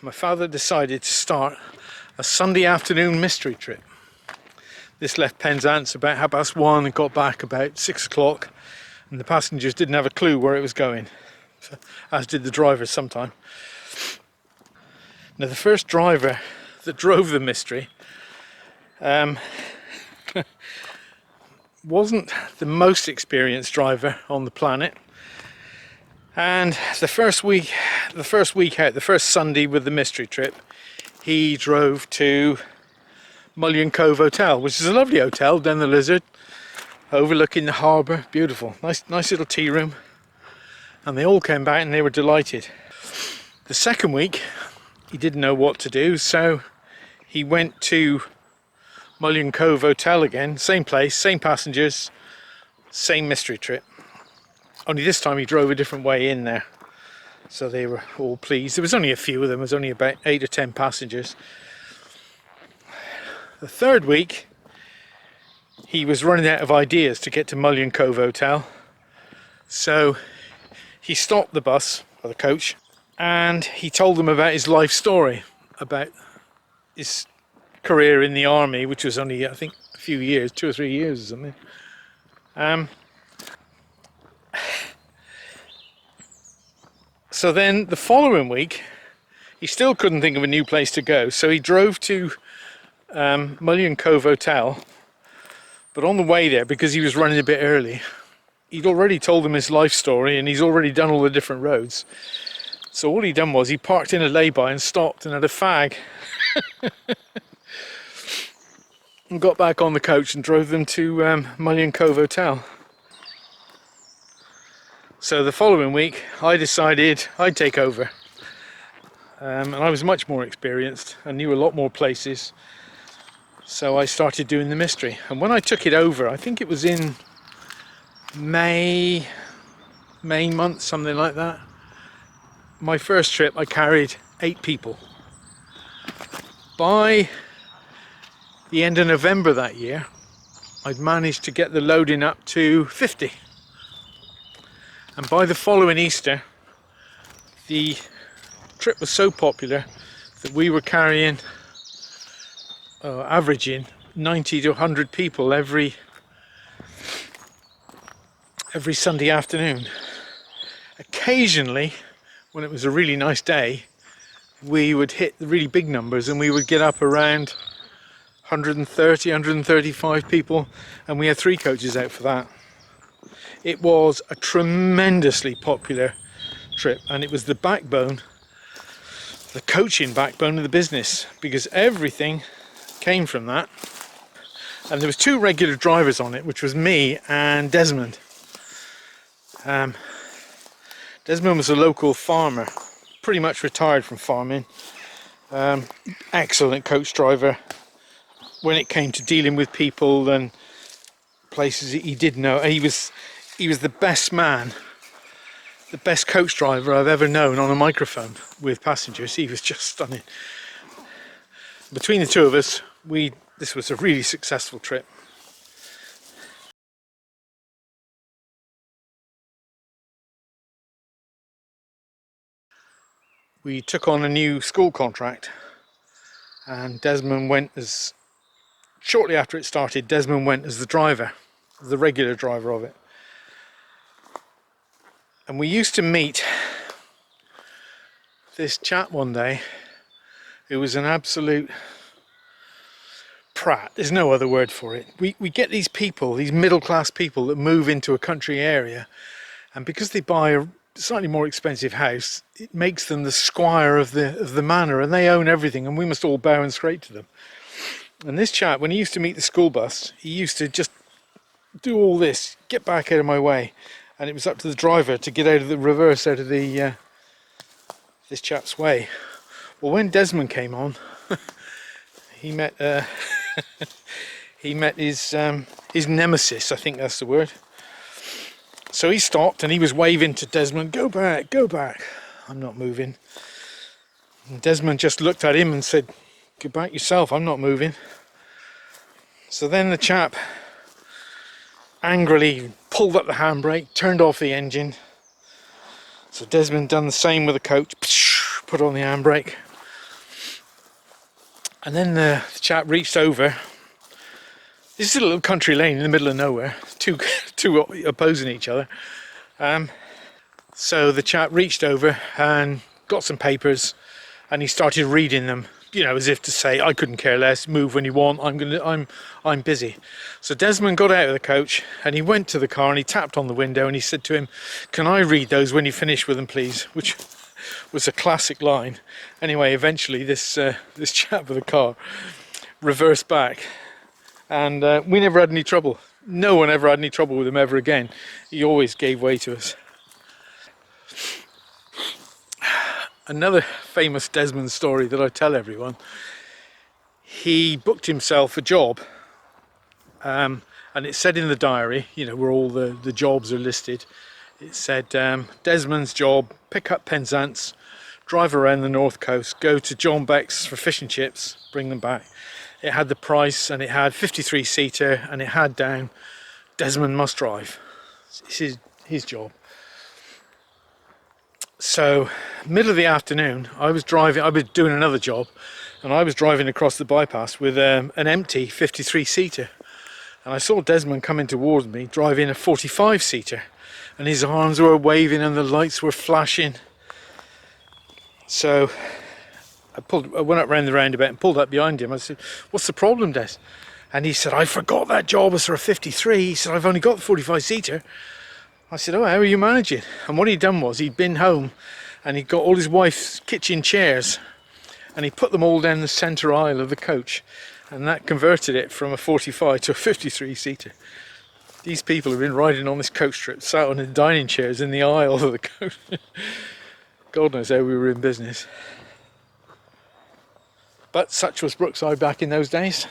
my father decided to start a Sunday afternoon mystery trip. This left Penzance about 1:30 and got back about 6 o'clock, and the passengers didn't have a clue where it was going, as did the drivers sometime. Now, the first driver that drove the mystery wasn't the most experienced driver on the planet, and the first week out, the first Sunday with the mystery trip, he drove to Mullion Cove Hotel, which is a lovely hotel down the Lizard, overlooking the harbour. Beautiful, nice little tea room, and they all came back and they were delighted. The second week he didn't know what to do, so he went to Mullion Cove Hotel again, same place, same passengers, same mystery trip. Only this time he drove a different way in there, so they were all pleased. There was only a few of them, there was only about 8 or 10 passengers. The third week he was running out of ideas to get to Mullion Cove Hotel, so he stopped the bus, or the coach, and he told them about his life story, about his career in the army, which was only, I think, a few years, 2 or 3 years or something. So then the following week he still couldn't think of a new place to go, so he drove to Mullion Cove Hotel, but on the way there, because he was running a bit early, he'd already told them his life story and he's already done all the different roads. So all he done was he parked in a lay-by and stopped and had a fag and got back on the coach and drove them to Mullion Cove Hotel. So the following week I decided I'd take over, and I was much more experienced and knew a lot more places, so I started doing the mystery. And when I took it over, I think it was in May month, something like that. My first trip I carried 8 people. By the end of November that year I'd managed to get the loading up to 50, and by the following Easter the trip was so popular that we were carrying averaging 90 to 100 people every Sunday afternoon. Occasionally, when it was a really nice day, we would hit the really big numbers and we would get up around 130, 135 people, and we had 3 coaches out for that. It was a tremendously popular trip, and it was the backbone, the coaching backbone of the business, because everything came from that. And there was 2 regular drivers on it, which was me and Desmond. Desmond was a local farmer, pretty much retired from farming. Excellent coach driver when it came to dealing with people and places he did know. He was the best man, the best coach driver I've ever known on a microphone with passengers. He was just stunning. Between the 2 of us, this was a really successful trip. We took on a new school contract, and Desmond went as, shortly after it started, Desmond went as the driver, the regular driver of it. And we used to meet this chap one day who was an absolute prat. There's no other word for it. We get these people, these middle-class people that move into a country area, and because they buy a slightly more expensive house, it makes them the squire of the manor, and they own everything, and we must all bow and scrape to them. And this chap, when he used to meet the school bus, he used to just do all this, get back out of my way, and it was up to the driver to get out of the reverse, out of the this chap's way. Well, when Desmond came on, he met his nemesis, I think that's the word. So he stopped and he was waving to Desmond, go back, I'm not moving. And Desmond just looked at him and said, go back yourself, I'm not moving. So then the chap angrily pulled up the handbrake, turned off the engine. So Desmond done the same with the coach, put on the handbrake, And then the chap reached over. This is a little country lane in the middle of nowhere, two opposing each other. So the chap reached over and got some papers, and he started reading them, you know, as if to say, I couldn't care less, move when you want, I'm busy. So Desmond got out of the coach and he went to the car and he tapped on the window and he said to him, can I read those when you finish with them, please? Which was a classic line. Anyway, eventually this chap with the car reversed back, and we never had any trouble. No one ever had any trouble with him ever again. He always gave way to us. Another famous Desmond story that I tell everyone, he booked himself a job, and it said in the diary, you know, where all the jobs are listed, it said Desmond's job, pick up Penzance, drive around the north coast, go to John Beck's for fish and chips, bring them back. It had the price, and it had 53-seater, and it had down Desmond must drive. It's his job. So, middle of the afternoon, I was doing another job, and I was driving across the bypass with an empty 53-seater. And I saw Desmond coming towards me, driving a 45-seater, and his arms were waving and the lights were flashing. So, I went up round the roundabout and pulled up behind him. I said, what's the problem, Des? And he said, I forgot that job was for a 53. He said, I've only got the 45-seater. I said, oh, how are you managing? And what he'd done was he'd been home and he'd got all his wife's kitchen chairs and he put them all down the centre aisle of the coach, and that converted it from a 45 to a 53-seater. These people have been riding on this coach trip, sat on the dining chairs in the aisle of the coach. God knows how we were in business. But such was Brookside back in those days.